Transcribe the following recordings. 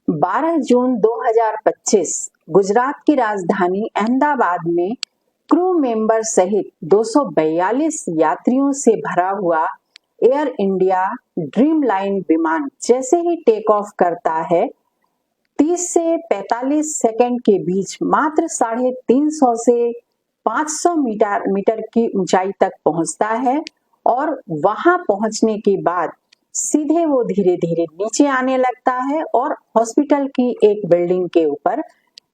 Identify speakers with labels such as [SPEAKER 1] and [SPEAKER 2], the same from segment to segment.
[SPEAKER 1] 12 जून 2025 गुजरात की राजधानी अहमदाबाद में क्रू मेंबर सहित 242 यात्रियों से भरा हुआ एयर इंडिया ड्रीम लाइन विमान जैसे ही टेक ऑफ करता है 30 से 45 सेकंड के बीच मात्र 350 से 500 मीटर की ऊंचाई तक पहुंचता है और वहां पहुंचने के बाद सीधे वो धीरे धीरे नीचे आने लगता है और हॉस्पिटल की एक बिल्डिंग के ऊपर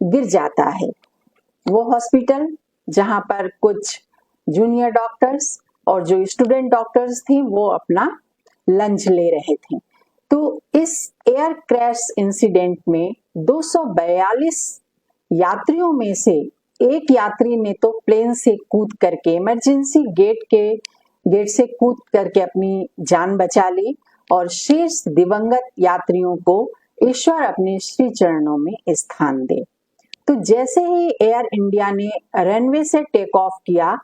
[SPEAKER 1] गिर जाता है। वो हॉस्पिटल जहां पर कुछ जूनियर डॉक्टर्स और जो स्टूडेंट डॉक्टर्स थे वो अपना लंच ले रहे थे। तो इस एयर क्रैश इंसिडेंट में 242 यात्रियों में से एक यात्री ने तो प्लेन से कूद करके इमरजेंसी गेट से कूद करके अपनी जान बचा ली और शेष दिवंगत यात्रियों को ईश्वर अपने श्री चरणों में स्थान दे। तो जैसे ही एयर इंडिया ने रनवे से टेक ऑफ किया,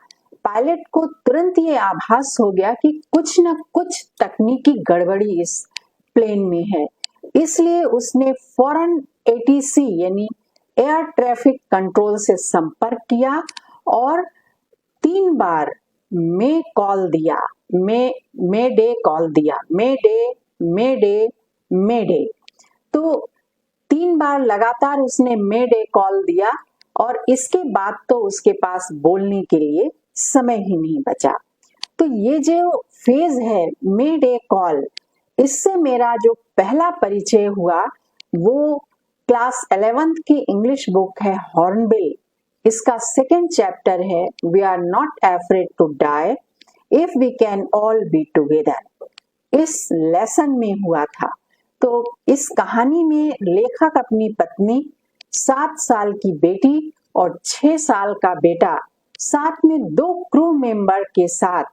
[SPEAKER 1] पायलट को तुरंत ये आभास हो गया कि कुछ न कुछ तकनीकी गड़बड़ी इस प्लेन में है। इसलिए उसने फौरन एटीसी यानी एयर ट्रैफिक कंट्रोल से संपर्क किया और 3 बार मे कॉल दिया, मे डे कॉल दिया, मे डे। तो 3 बार लगातार उसने मे डे कॉल दिया और इसके बाद तो उसके पास बोलने के लिए समय ही नहीं बचा। तो ये जो फेज है मे डे कॉल, इससे मेरा जो पहला परिचय हुआ वो क्लास 11th की इंग्लिश बुक है हॉर्नबिल, इसका 2nd चैप्टर है we are not afraid to die if we can all be together, इस लेसन में हुआ था। तो इस कहानी में लेखक अपनी पत्नी, 7 साल की बेटी और 6 साल का बेटा, साथ में 2 क्रू मेंबर के साथ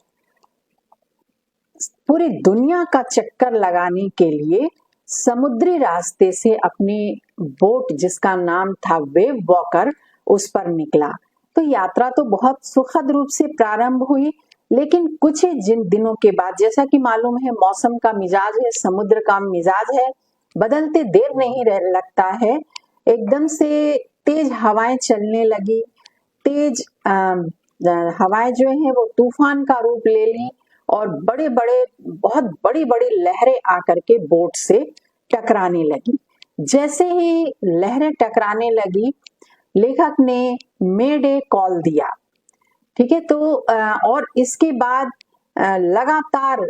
[SPEAKER 1] पूरी दुनिया का चक्कर लगाने के लिए समुद्री रास्ते से अपनी बोट जिसका नाम था वेव वॉकर उस पर निकला। तो यात्रा तो बहुत सुखद रूप से प्रारंभ हुई, लेकिन कुछ ही जिन दिनों के बाद, जैसा कि मालूम है मौसम का मिजाज है, समुद्र का मिजाज है, बदलते देर नहीं लगता है, एकदम से तेज हवाएं चलने लगी। तेज हवाएं जो है वो तूफान का रूप ले ली और बहुत बड़ी बड़ी लहरें आकर के बोट से टकराने लगी। जैसे ही लहरें टकराने लगी, लेखक ने मे डे कॉल दिया, ठीक है। तो और इसके बाद लगातार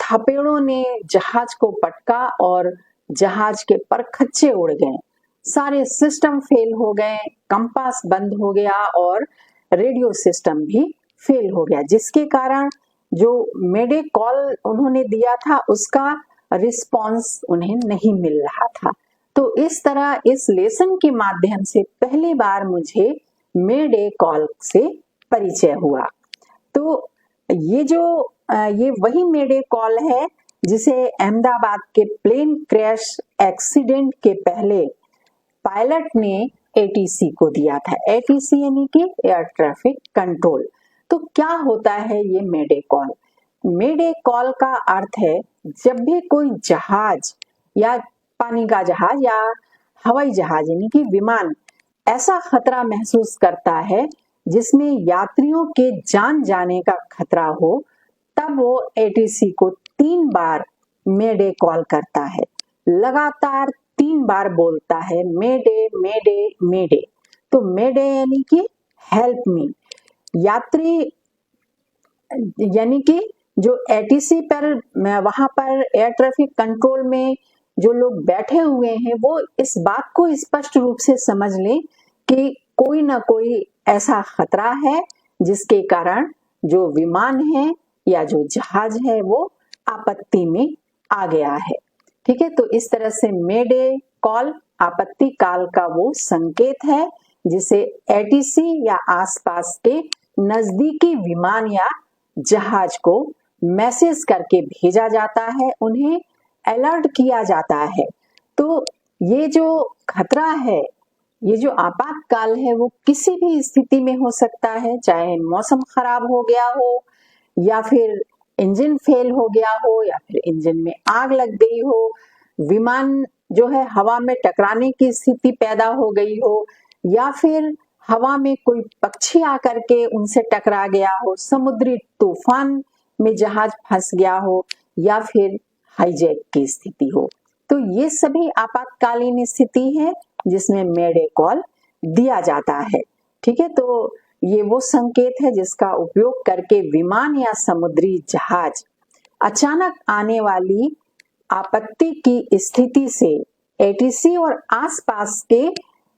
[SPEAKER 1] थपेड़ों ने जहाज को पटका और जहाज के परखच्चे उड़ गए, सारे सिस्टम फेल हो गए, कंपास बंद हो गया और रेडियो सिस्टम भी फेल हो गया, जिसके कारण जो मेडे कॉल उन्होंने दिया था उसका रिस्पांस उन्हें नहीं मिल रहा था। तो इस तरह इस लेसन के माध्यम से पहली बार मुझे मेडे कॉल से परिचय हुआ। तो ये वही मेडे कॉल है जिसे अहमदाबाद के प्लेन क्रैश एक्सीडेंट के पहले पायलट ने एटीसी को दिया था। एटीसी यानी कि एयर ट्रैफिक कंट्रोल। तो क्या होता है ये मेडे कॉल? मेडे कॉल का अर्थ है जब भी कोई जहाज या पानी का जहाज या हवाई जहाज यानी कि विमान ऐसा खतरा महसूस करता है जिसमें यात्रियों के जान जाने का खतरा हो, तब वो एटीसी को 3 बार मेडे कॉल करता है, लगातार 3 बार बोलता है मेडे मेडे मेडे। तो मेडे यानी कि हेल्प मी। यात्री यानी कि जो एटीसी पर वहां पर एयर ट्रैफिक कंट्रोल में जो लोग बैठे हुए हैं वो इस बात को स्पष्ट रूप से समझ लें कि कोई ना कोई ऐसा खतरा है जिसके कारण जो विमान है या जो जहाज है वो आपत्ति में आ गया है, ठीक है। तो इस तरह से मेडे कॉल आपत्ति काल का वो संकेत है जिसे एटीसी या आसपास के नजदीकी विमान या जहाज को मैसेज करके भेजा जाता है, उन्हें अलर्ट किया जाता है। तो ये जो खतरा है, ये जो आपातकाल है वो किसी भी स्थिति में हो सकता है, चाहे मौसम खराब हो गया हो या फिर इंजन फेल हो गया हो या फिर इंजन में आग लग गई हो, विमान जो है हवा में टकराने की स्थिति पैदा हो गई हो, या फिर हवा में कोई पक्षी आकर के उनसे टकरा गया हो, समुद्री तूफान में जहाज फंस गया हो, या फिर हाईजैक की स्थिति हो। तो ये सभी आपातकालीन स्थिति है जिसमें मेडे कॉल दिया जाता है। ठीक है, तो ये वो संकेत है जिसका उपयोग करके विमान या समुद्री जहाज अचानक आने वाली आपत्ति की स्थिति से एटीसी और आसपास के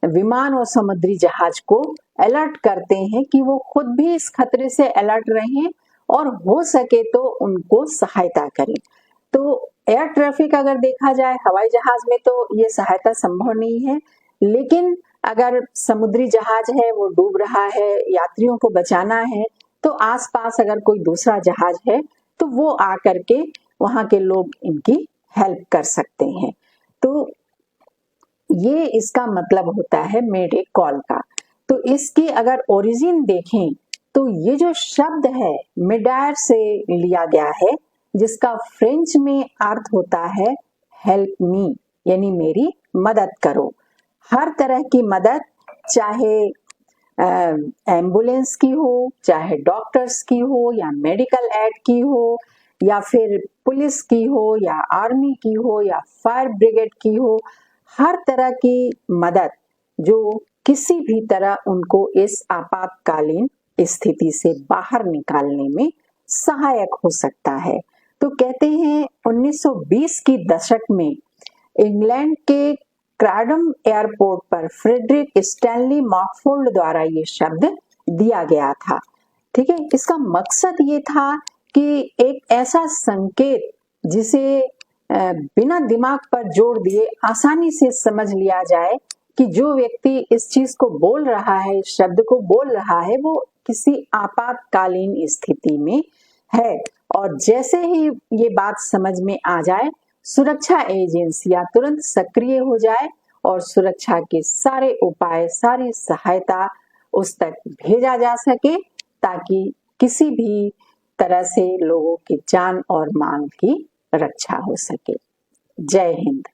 [SPEAKER 1] विमान और समुद्री जहाज को अलर्ट करते हैं कि वो खुद भी इस खतरे से अलर्ट रहें और हो सके तो उनको सहायता करें। तो एयर ट्रैफिक अगर देखा जाए, हवाई जहाज में तो ये सहायता संभव नहीं है, लेकिन अगर समुद्री जहाज है वो डूब रहा है, यात्रियों को बचाना है, तो आसपास अगर कोई दूसरा जहाज है तो वो आकर के वहां के लोग इनकी हेल्प कर सकते हैं। तो ये इसका मतलब होता है मेडे कॉल का। तो इसकी अगर ओरिजिन देखें तो ये जो शब्द है मिडायर से लिया गया है, जिसका फ्रेंच में अर्थ होता है हेल्प मी, यानी मेरी मदद करो। हर तरह की मदद, चाहे एम्बुलेंस की हो, चाहे डॉक्टर्स की हो, या मेडिकल एड की हो, या फिर पुलिस की हो, या आर्मी की हो, या फायर ब्रिगेड की हो, हर तरह की मदद जो किसी भी तरह उनको इस आपातकालीन स्थिति से बाहर निकालने में सहायक हो सकता है। तो कहते हैं 1920 की दशक में इंग्लैंड के क्रैडम एयरपोर्ट पर फ्रेडरिक स्टैनली मॉकफोर्ड द्वारा ये शब्द दिया गया था। ठीक है, इसका मकसद ये था कि एक ऐसा संकेत जिसे बिना दिमाग पर जोर दिए आसानी से समझ लिया जाए कि जो व्यक्ति इस चीज को बोल रहा है, इस शब्द को बोल रहा है, वो किसी आपातकालीन स्थिति में है। और जैसे ही ये बात समझ में आ जाए, सुरक्षा एजेंसियां तुरंत सक्रिय हो जाए और सुरक्षा के सारे उपाय, सारी सहायता उस तक भेजा जा सके, ताकि किसी भी तरह से लोगों की जान और माल की रक्षा हो सके। जय हिंद।